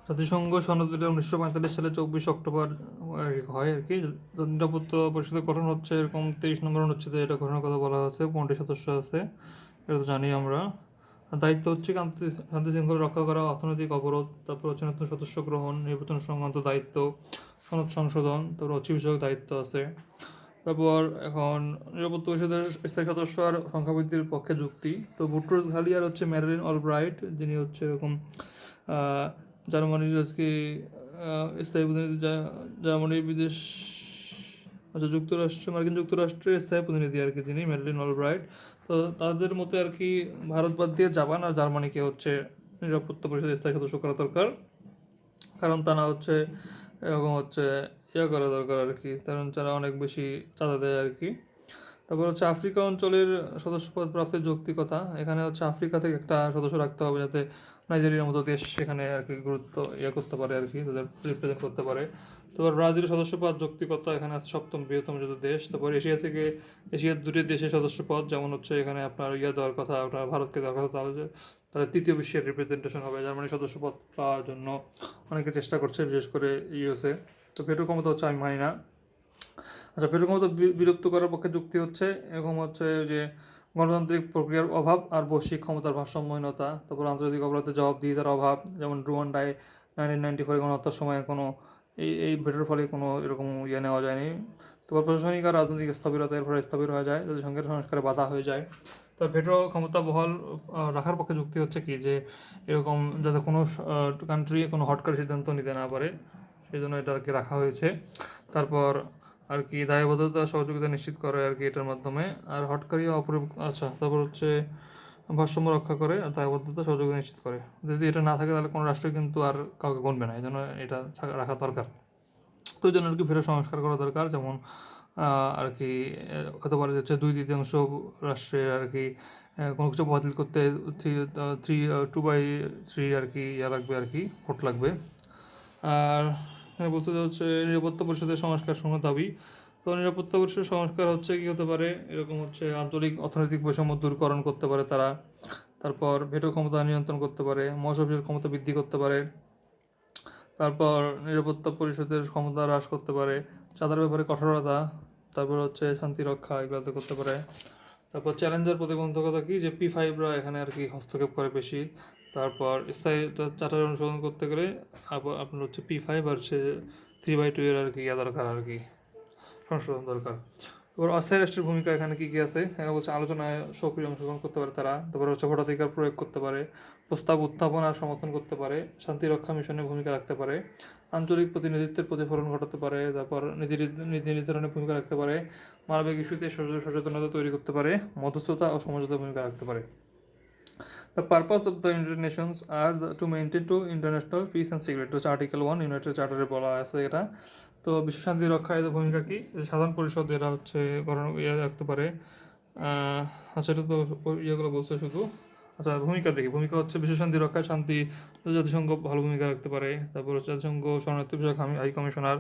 জাতিসংঘ সনদ এটা 1945 সালে 24 অক্টোবর হয় আর কি। নিরাপত্তা পরিষদের গঠন হচ্ছে এরকম 23 নম্বর অনুচ্ছেদে এটা গঠনের কথা বলা হচ্ছে। 15টি সদস্য আছে, এটা তো জানি আমরা। দায়িত্ব হচ্ছে শান্তি শৃঙ্খলা রক্ষা করা, অর্থনৈতিক অবরোধ, তারপর হচ্ছে নতুন সদস্য গ্রহণ, নির্বাচন সংক্রান্ত দায়িত্ব, সনদ সংশোধন, তারপর অর্থ বিষয়ক দায়িত্ব আছে। তারপর এখন নিরাপত্তা পরিষদের স্থায়ী সদস্য আর সংখ্যা বৃদ্ধির পক্ষে যুক্তি। তো বুট্রোস ঘালিয়ার হচ্ছে ম্যারিলিন অলব্রাইট, যিনি হচ্ছে এরকম জার্মানির আজকে স্থায়ী প্রতিনিধি, জার্মানির বিদেশ, আচ্ছা মার্কিন যুক্তরাষ্ট্রের স্থায়ী প্রতিনিধি আর কি যিনি, ম্যারিলিন অলব্রাইট। তো তাদের মতে আর কি ভারত বাদ দিয়ে জাপান আর জার্মানিকে হচ্ছে নিরাপত্তা পরিষদের স্থায়ী সদস্য করা দরকার, কারণ তারা হচ্ছে এরকম হচ্ছে করা দরকার আর কি, কারণ তারা অনেক বেশি চাঁদা দেয় আর কি। তারপর হচ্ছে আফ্রিকা অঞ্চলের সদস্যপদ প্রাপ্তির যৌক্তিকতা। এখানে হচ্ছে আফ্রিকা থেকে একটা সদস্য রাখতে হবে, যাতে নাইজেরিয়ার মতো দেশ সেখানে আর কি গুরুত্ব করতে পারে আর কি, তাদের রিপ্রেজেন্ট করতে পারে। তারপর ব্রাজিলের সদস্যপদ যৌক্তিকতা, এখানে আছে 7ম বৃহত্তম যত দেশ। তারপর এশিয়ার 2টি দেশের সদস্যপদ, যেমন হচ্ছে এখানে আপনার দেওয়ার কথা, আপনার ভারতকে দেওয়ার কথা, তাহলে তাহলে তৃতীয় বিশ্বের রিপ্রেজেন্টেশন হবে। জার্মানি সদস্যপদ পাওয়ার জন্য অনেকে চেষ্টা করছে, বিশেষ করে ইউএসএ। তো ভেটো ক্ষমতা হচ্ছে আমি মানি না। আচ্ছা, ভেটো ক্ষমতা বিলুপ্ত করার পক্ষে যুক্তি হচ্ছে এরকম হচ্ছে যে গণতান্ত্রিক প্রক্রিয়ার অভাব আর বৈশ্বিক ক্ষমতার ভারসাম্যহীনতা, তারপর আন্তর্জাতিক অপরাধের জবাবদিহিতার অভাব, যেমন রুয়ান্ডায় 1994 গণহত্যার সময় কোনো এই ভেটোর ফলে কোনো এরকম নেওয়া যায়নি। তারপর প্রশাসনিক আর রাজনৈতিক স্থবিরতা এর ফলে স্থবির হয়ে যায়, জাতিসংঘের সংস্কারে বাধা হয়ে যায়। তো ভেটো ক্ষমতা বহাল রাখার পক্ষে যুক্তি হচ্ছে কি, যে এরকম যাতে কোনো কান্ট্রি কোনো হটকারী সিদ্ধান্ত নিতে না পারে, সেই জন্য এটা আর কি রাখা হয়েছে। তারপর আর কি দায়বদ্ধতা সহযোগিতা নিশ্চিত করে আর কি এটার মাধ্যমে। আর হটকারী আচ্ছা, তারপর হচ্ছে ভারসাম্য রক্ষা করে আর দায়বদ্ধতা সহযোগিতা নিশ্চিত করে। যদি এটা না থাকে তাহলে কোনো রাষ্ট্র কিন্তু আর কাউকে গণবে না, এই জন্য এটা রাখা দরকার। তো এই জন্য আর কি ভেটো সংস্কার করা দরকার, যেমন আর কি হতে পারে হচ্ছে 2/3 রাষ্ট্রে আর কি কোনো কিছু বাতিল করতে 2/3 আর কি লাগবে আর কি, ভোট লাগবে। আর বলতে হচ্ছে নিরাপত্তা পরিষদের সংস্কার শূন্য দাবি। তো নিরাপত্তা পরিষদের সংস্কার হচ্ছে কি হতে পারে এরকম হচ্ছে আঞ্চলিক অর্থনৈতিক বৈষম্য দূরকরণ করতে পারে তারা। তারপর ভেটো ক্ষমতা নিয়ন্ত্রণ করতে পারে, মহাসচিবের ক্ষমতা বৃদ্ধি করতে পারে। তারপর নিরাপত্তা পরিষদের ক্ষমতা হ্রাস করতে পারে, চাঁদার ব্যাপারে কঠোরতা, তারপর হচ্ছে শান্তি রক্ষা এগুলোতে করতে পারে। তারপর চ্যালেঞ্জার প্রতিবন্ধকতা কি, যে P5রা এখানে আর কি হস্তক্ষেপ করে বেশি। তারপর স্থায়ী চার্টার অনুসরণ করতে গেলে আপনার হচ্ছে P5 আর হচ্ছে 3/2 এর আর কি দরকার আর কি, সংশোধন দরকার। তারপর অস্থায়ী রাষ্ট্রের ভূমিকা এখানে কী কী আছে, এখানে বলছে আলোচনায় সক্রিয় অংশগ্রহণ করতে পারে তারা। তারপর হচ্ছে ভোটাধিকার প্রয়োগ করতে পারে, প্রস্তাব উত্থাপন আর সমর্থন করতে পারে, শান্তি রক্ষা মিশনে ভূমিকা রাখতে পারে, আঞ্চলিক প্রতিনিধিত্বের প্রতিফলন ঘটাতে পারে, তারপর নীতি নির্ধারণে ভূমিকা রাখতে পারে, মানবিক ইস্যুতে সচেতনতা তৈরি করতে পারে, মধ্যস্থতা ও সমঝোতা ভূমিকা রাখতে পারে। The purpose of the United Nations are to maintain to international peace and security, হচ্ছে আর্টিকেল 1 ইউনাইটেড চার্টারে বলা আছে এটা। তো বিশ্ব শান্তি রক্ষায় এদের ভূমিকা কি, সাধারণ পরিষদ এরা হচ্ছে রাখতে পারে। আচ্ছা, এটা তো ইয়েগুলো বলছে শুধু। আচ্ছা, ভূমিকা দেখি, ভূমিকা হচ্ছে বিশ্ব শান্তি রক্ষায় জাতিসংঘ ভালো ভূমিকা রাখতে পারে। তারপর হচ্ছে জাতিসংঘ শরণার্থী বিষয়ক হাই কমিশনার,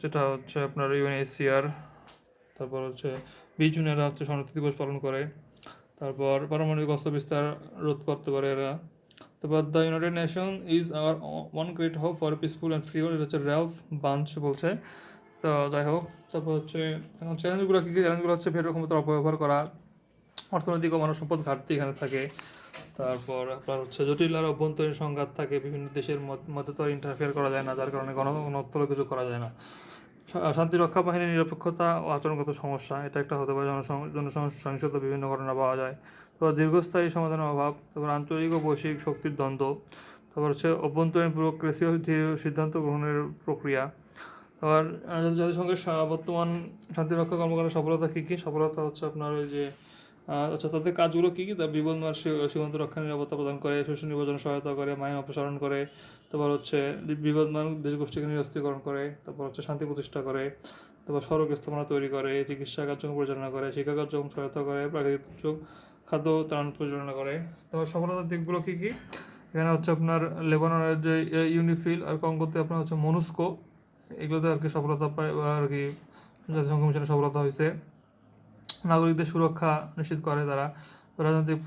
যেটা হচ্ছে আপনার UNHCR। তারপর হচ্ছে 20 জুন এরা হচ্ছে শরণার্থী দিবস পালন করে। তারপর পারমাণবিক অস্ত্র বিস্তার রোধ করতে পারে এরা। তারপর the United nation is our one great hope for peaceful and free world, এটা হচ্ছে র্যালফ বাঞ্চ বলছে। তো যাই হোক, তারপর হচ্ছে এখন চ্যালেঞ্জগুলো কী কী, চ্যালেঞ্জগুলো হচ্ছে ভেটো ক্ষমতার অপব্যবহার করা, অর্থনৈতিক ও মানব সম্পদ ঘাটতি এখানে থাকে। তারপর আপনার হচ্ছে জটিল আর অভ্যন্তরীণ সংঘাত থাকে, বিভিন্ন দেশের মধ্যে তো ইন্টারফেয়ার করা যায় না, যার কারণে গণতন্ত্র কিছু করা যায় না। শান্তি রক্ষা বাহিনীর নিরপেক্ষতা ও আচরণগত সমস্যা, এটা একটা হতে পারে। জনসহিংসতা বিভিন্ন ঘটনা পাওয়া যায়। তারপর দীর্ঘস্থায়ী সমাধানের অভাব, তারপর আঞ্চলিক ও বৈশ্বিক শক্তির দ্বন্দ্ব, তারপর হচ্ছে অভ্যন্তরীণ ব্যুরোক্রেসি ও সিদ্ধান্ত গ্রহণের প্রক্রিয়া। আবার জাতিসংঘের বর্তমান শান্তিরক্ষা কর্মকাণ্ডের সফলতা কী কী, সফলতা হচ্ছে আপনার ওই যে আচ্ছা, তাদের কাজগুলো কী কী, তার বিপদমার সীমান্ত রক্ষা নিরাপত্তা প্রদান করে, শস্য নির্বাচনে সহায়তা করে, মাইন অপসারণ করে, তারপর হচ্ছে বিপদমান দেশগোষ্ঠীকে নিরস্ত্রীকরণ করে, তারপর হচ্ছে শান্তি প্রতিষ্ঠা করে, তারপর সড়ক স্থাপনা তৈরি করে, চিকিৎসা কার্যক্রম পরিচালনা করে, শিক্ষা কার্যক্রম সহায়তা করে, প্রাকৃতিক দুর্যোগ খাদ্য ত্রাণ পরিচালনা করে। তারপর সফলতার দিকগুলো কী কী, এখানে হচ্ছে আপনার লেবাননের যে ইউনিফিল আর কঙ্গোতে আপনার হচ্ছে মনুস্কো, এগুলোতে আর কি সফলতা পায় বা আর কি জাতিসংঘ মিশনের সফলতা হয়েছে। নাগরিকদের সুরক্ষা নিশ্চিত করে তারা। রাজনৈতিক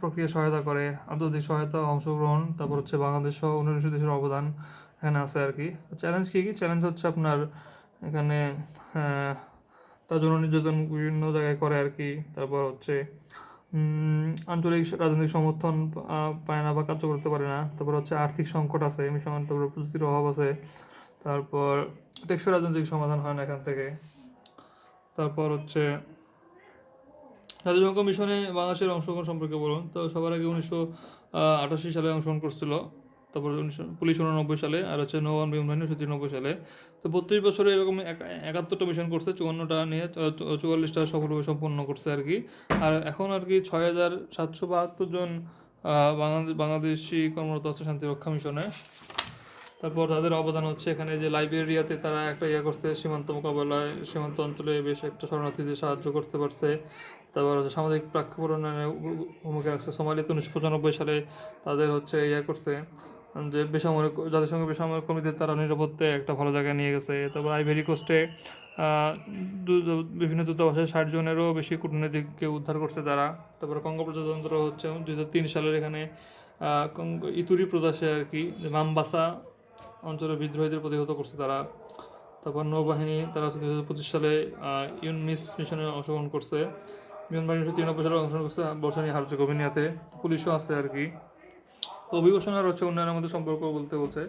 প্রক্রিয়া সহায়তা করে, আন্তর্জাতিক সহায়তা, অংশগ্রহণ, তারপর হচ্ছে বাংলাদেশ সহ অন্যান্য দেশের অবদান এখানে আছে আর কি। চ্যালেঞ্জ কী কী? চ্যালেঞ্জ হচ্ছে আপনার এখানে তার জন্য নির্যাতন বিভিন্ন জায়গায় করে আর কি। তারপর হচ্ছে আঞ্চলিক রাজনৈতিক সমর্থন পায় না বা কার্য করতে পারে না। তারপর হচ্ছে আর্থিক সংকট আছে, মিশন, তারপর প্রযুক্তির অভাব আছে। তারপর টেকসই রাজনৈতিক সমাধান হয় না এখান থেকে। তারপর হচ্ছে জাতিসংঘ মিশনে বাংলাদেশের অংশগ্রহণ সম্পর্কে বলুন। তো সবার আগে 1988 সালে অংশগ্রহণ করছিল, তারপর পুলিশ 1989 সালে, আর হচ্ছে নৌবাহিনী বিমান বাহিনী 1993 সালে। তো 32 বছরে এরকম 71টা মিশন করছে, 54টা নিয়ে 44টা সফলভাবে সম্পন্ন করছে আর কি। আর এখন আর কি 6772 জন বাংলাদেশি কর্মরত আছে শান্তিরক্ষা মিশনে। তারপর তাদের অবদান হচ্ছে এখানে যে লাইবেরিয়াতে তারা একটা করছে, সীমান্ত মোকাবেলায়, সীমান্ত অঞ্চলে বেশ একটা শরণার্থীদের সাহায্য করতে পারছে। তারপর হচ্ছে সামাজিক প্রেক্ষাপট উন্নয়নে ভূমিকা রাখছে। সোমালিয়াতে 1995 সালে তাদের হচ্ছে করছে যে বেসামরিক, জাতিসংঘ বেসামরিক কর্মীদের তারা নিরাপত্তায় একটা ভালো জায়গায় নিয়ে গেছে। তারপর আইভরি কোস্টে বিভিন্ন দূতাবাসে 60 জনেরও বেশি কূটনীতিককে উদ্ধার করছে তারা। তারপরে কঙ্গো প্রজাতন্ত্র হচ্ছে 2003 সালের এখানে ইতুরি প্রদেশে আর কি মামবাসা অঞ্চলের বিদ্রোহীদের প্রতিহত করছে তারা। তারপর নৌবাহিনী তারা 2025 সালে ইউনমিস মিশনে অংশগ্রহণ করছে। বিমান বাহিনী 1993 সালে অংশগ্রহণ করছে বর্ষানি হার্জেগোভিনাতে। পুলিশও আছে আর কি। তো অভিবাসন আর হচ্ছে উন্নয়নের মধ্যে সম্পর্ক বলছে।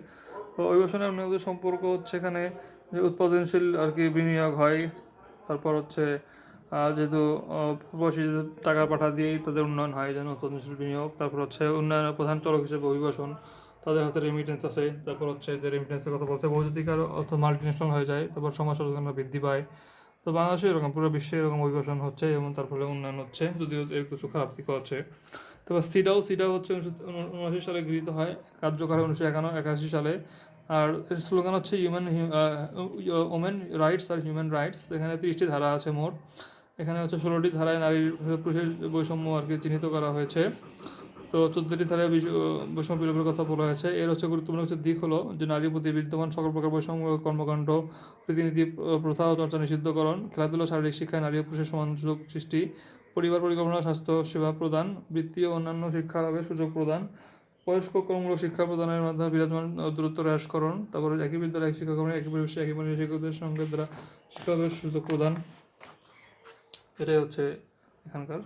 তো অভিবাসনের উন্নয়নের সম্পর্ক হচ্ছে এখানে যে উৎপাদনশীল আর কি বিনিয়োগ হয়। তারপর হচ্ছে যেহেতু প্রবাসী টাকা পাঠা দিয়েই তাদের উন্নয়ন হয়, যেন উৎপাদনশীল বিনিয়োগ। তারপর হচ্ছে উন্নয়নের প্রধান চলক হিসেবে অভিবাসন, তাদের হাতে রেমিটেন্স আছে। তারপর হচ্ছে যে রেমিটেন্সের কথা বলছে, বহুজাতিক আর অর্থ মাল্টিন্যাশনাল হয়ে যায়। তারপর সমাজ সচেতনতা বৃদ্ধি পায়। তো বাংলাদেশে এরকম, পুরো বিশ্বে এরকম অভিবাসন হচ্ছে এবং তার ফলে উন্নয়ন হচ্ছে, যদিও এর কিছু খারাপ দিকও আছে। তারপর সিডাও হচ্ছে 1979 সালে গৃহীত হয়, কার্যকর হয় 1981 সালে। আর এর স্লোগান হচ্ছে ওমেন রাইটস আর হিউম্যান রাইটস। এখানে 30টি ধারা আছে মোট। এখানে হচ্ছে 16টি ধারায় নারীর পুরুষের বৈষম্য আর কি চিহ্নিত করা হয়েছে। তো 14টি ধারায় বৈষম্য বিলোপের কথা বলা হয়েছে। এর হচ্ছে গুরুত্বপূর্ণ কিছু দিক হলো যে নারীর প্রতি বিদ্যমান সকল প্রকার বৈষম্য কর্মকাণ্ড, রীতিনীতি, প্রথা ও চর্চা নিষিদ্ধকরণ, খেলাধুলা, শারীরিক শিক্ষায় নারী ও পুরুষের সমান সুযোগ সৃষ্টি, পরিবার পরিকল্পনা, স্বাস্থ্য সেবা প্রদান, বৃত্তি ও অন্যান্য শিক্ষা লাভের সুযোগ প্রদান, বয়স্ক কর্মমূলক শিক্ষা প্রদানের মাধ্যমে বিরাজমান দূরত্ব হ্রাসকরণ, তারপরে একই বিদ্যালয় একই শিক্ষাক্রমে একই পরিবেশে একই মানের শিক্ষকদের সঙ্গে দ্বারা শিক্ষালাভের সুযোগ প্রদান। এটাই হচ্ছে এখানকার